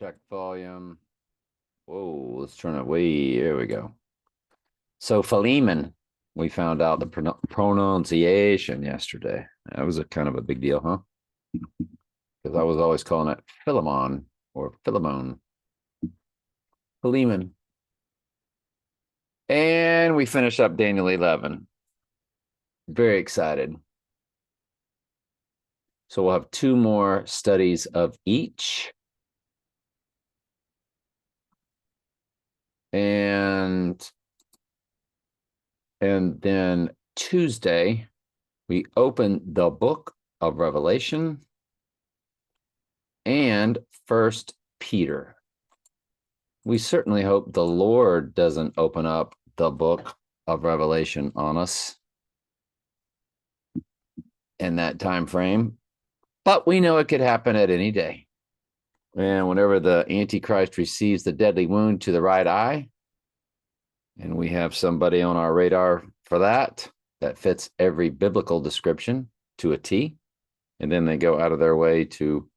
Check volume. Whoa, let's turn it way. There we go. So Philemon, we found out the pronunciation yesterday. That was a kind of a big deal, huh? Because I was always calling it Philemon or Philemon. Philemon. And we finished up Daniel 11. Very excited. So we'll have two more studies of each. And then Tuesday, we open the book of Revelation and First Peter. We certainly hope the Lord doesn't open up the book of Revelation on us in that time frame, but we know it could happen at any day. And whenever the Antichrist receives the deadly wound to the right eye, and we have somebody on our radar for that fits every biblical description to a T, and then they go out of their way to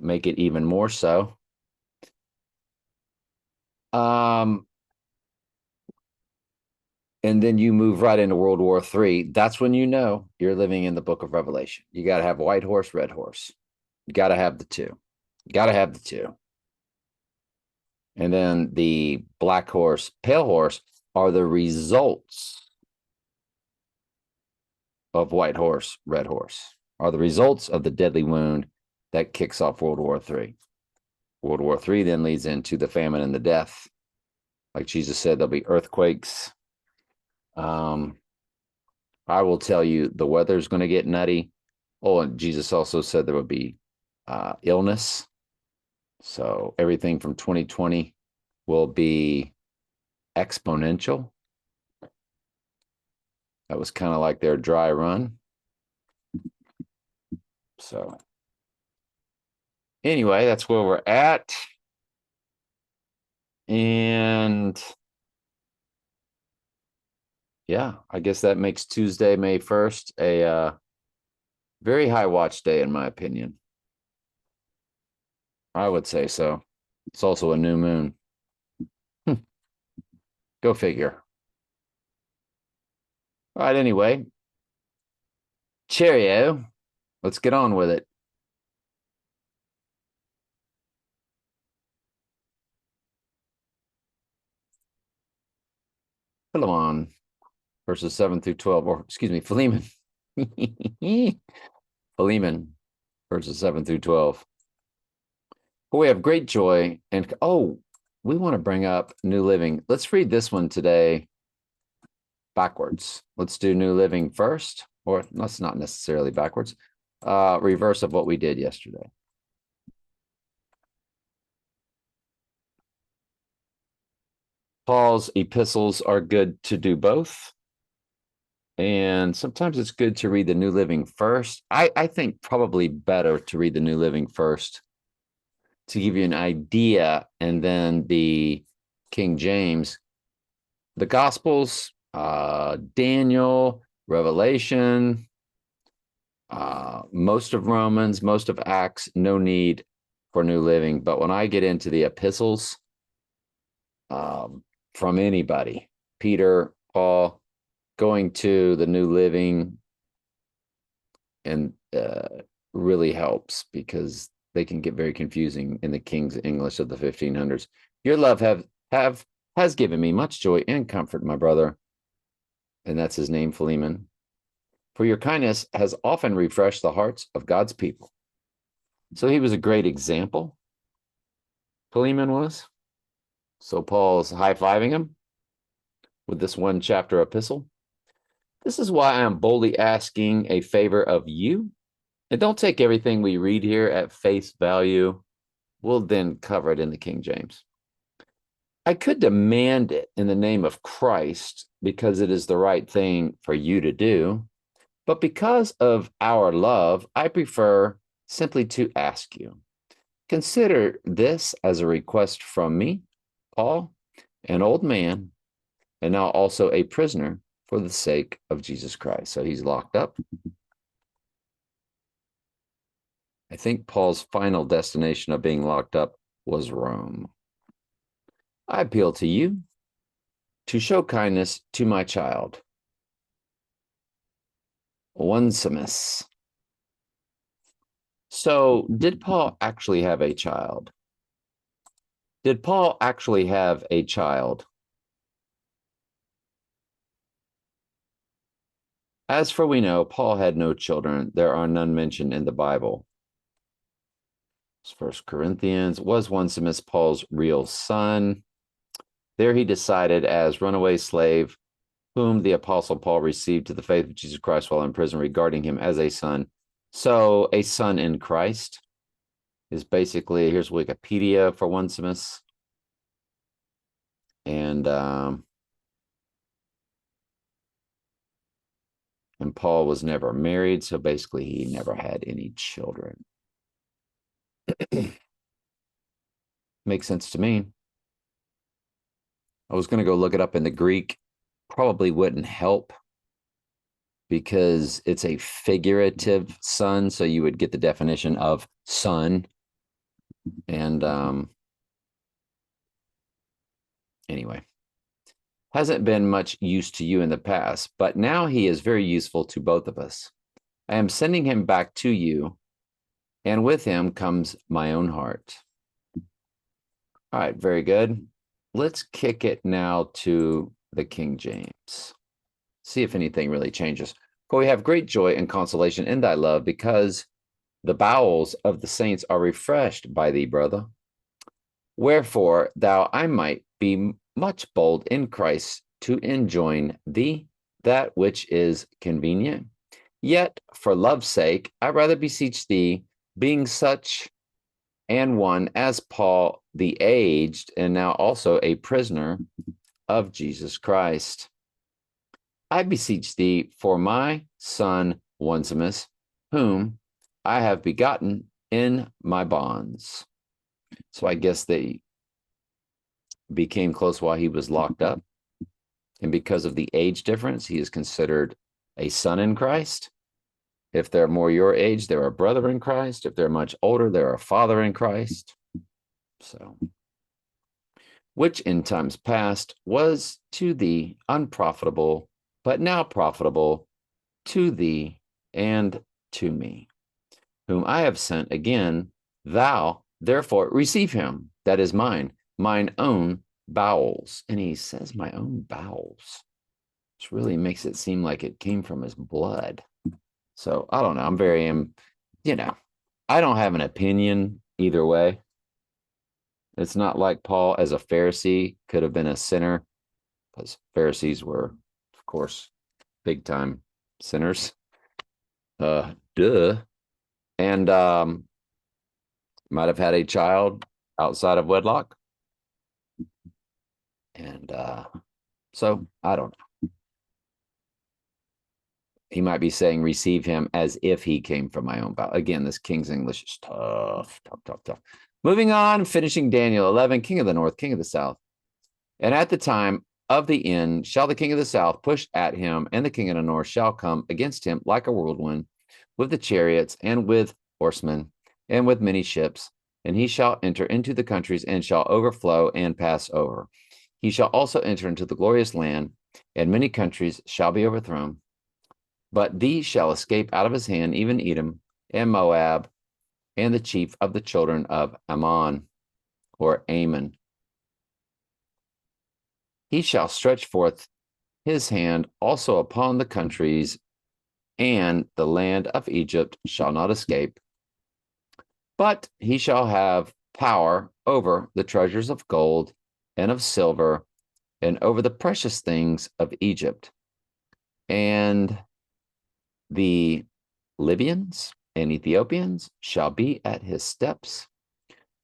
make it even more so. And then you move right into World War III. That's when you know you're living in the book of Revelation. You got to have white horse, red horse. You got to have the two. You got to have the two. And then the black horse, pale horse are the results of white horse, red horse, are the results of the deadly wound that kicks off World War III. World War III then leads into the famine and the death. Like Jesus said, there'll be earthquakes. I will tell you, the weather's going to get nutty. Oh, and Jesus also said there would be illness. So everything from 2020 will be exponential. That was kind of like their dry run. So anyway, that's where we're at. And yeah, I guess that makes Tuesday, May 1st, a very high watch day, in my opinion. I would say so. It's also a new moon. Go figure. All right, anyway. Cheerio. Let's get on with it. Philemon verses 7 through 12, or excuse me, Philemon. Philemon verses 7 through 12. For we have great joy and we want to bring up New Living. Let's read this one today backwards. Let's do New Living first, or that's not necessarily backwards. Reverse of what we did yesterday. Paul's epistles are good to do both. And sometimes it's good to read the New Living first. I think probably better to read the New Living first to give you an idea. And then the King James, the Gospels, Daniel, Revelation, most of Romans, most of Acts, no need for New Living. But when I get into the epistles, from anybody, Peter, Paul, going to the New Living and really helps because they can get very confusing in the King's English of the 1500s. Your love has given me much joy and comfort, my brother. And that's his name, Philemon. For your kindness has often refreshed the hearts of God's people. So he was a great example. Philemon was. So Paul's high-fiving him with this one chapter epistle. This is why I am boldly asking a favor of you. And don't take everything we read here at face value. We'll then cover it in the King James. I could demand it in the name of Christ because it is the right thing for you to do. But because of our love, I prefer simply to ask you. Consider this as a request from me, Paul, an old man, and now also a prisoner for the sake of Jesus Christ. So he's locked up. I think Paul's final destination of being locked up was Rome. I appeal to you to show kindness to my child, Onesimus. So, did Paul actually have a child? Did Paul actually have a child? As for we know, Paul had no children. There are none mentioned in the Bible. First Corinthians. Was Onesimus Paul's real son? There he decided as runaway slave, whom the apostle Paul received to the faith of Jesus Christ while in prison, regarding him as a son. So a son in Christ is basically, here's Wikipedia for Onesimus. And Paul was never married, so basically he never had any children. Makes sense to me. I was going to go look it up in the Greek. Probably wouldn't help because it's a figurative son, so you would get the definition of son. And anyway, hasn't been much use to you in the past, but now he is very useful to both of us. I am sending him back to you, and with him comes my own heart. All right, very good. Let's kick it now to the King James. See if anything really changes. For we have great joy and consolation in thy love, because the bowels of the saints are refreshed by thee, brother. Wherefore thou I might be much bold in Christ to enjoin thee that which is convenient. Yet for love's sake I rather beseech thee, being such and one as Paul the aged, and now also a prisoner of Jesus Christ. I beseech thee for my son Onesimus, whom I have begotten in my bonds. So I guess they became close while he was locked up. And because of the age difference, he is considered a son in Christ. If they're more your age, they're a brother in Christ. If they're much older, they're a father in Christ. So, which in times past was to thee unprofitable, but now profitable to thee and to me, whom I have sent again. Thou therefore receive him, that is mine own bowels. And he says my own bowels, which really makes it seem like it came from his blood. So I don't know. I'm very, I don't have an opinion either way. It's not like Paul as a Pharisee could have been a sinner, because Pharisees were, of course, big time sinners. Duh. And might have had a child outside of wedlock. And so I don't know. He might be saying receive him as if he came from my own bowel. Again, this King's English is tough. Moving on, finishing Daniel 11, King of the North, King of the South. And at the time of the end shall the King of the South push at him, and the King of the North shall come against him like a whirlwind, with the chariots and with horsemen and with many ships. And he shall enter into the countries and shall overflow and pass over. He shall also enter into the glorious land, and many countries shall be overthrown. But these shall escape out of his hand, even Edom and Moab, and the chief of the children of Ammon, or Ammon. He shall stretch forth his hand also upon the countries, and the land of Egypt shall not escape. But he shall have power over the treasures of gold and of silver, and over the precious things of Egypt. And the Libyans and Ethiopians shall be at his steps,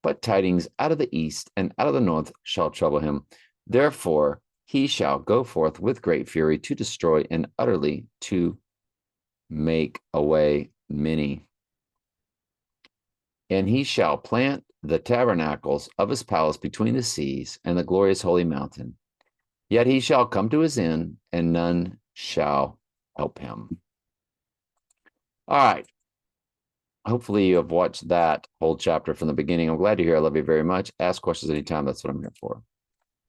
but tidings out of the east and out of the north shall trouble him. Therefore he shall go forth with great fury to destroy and utterly to make away many. And he shall plant the tabernacles of his palace between the seas and the glorious holy mountain. Yet he shall come to his end, and none shall help him. All right. hopefully you have watched that whole chapter from the beginning. I'm glad you're here. I love you very much. Ask questions anytime. That's what I'm here for.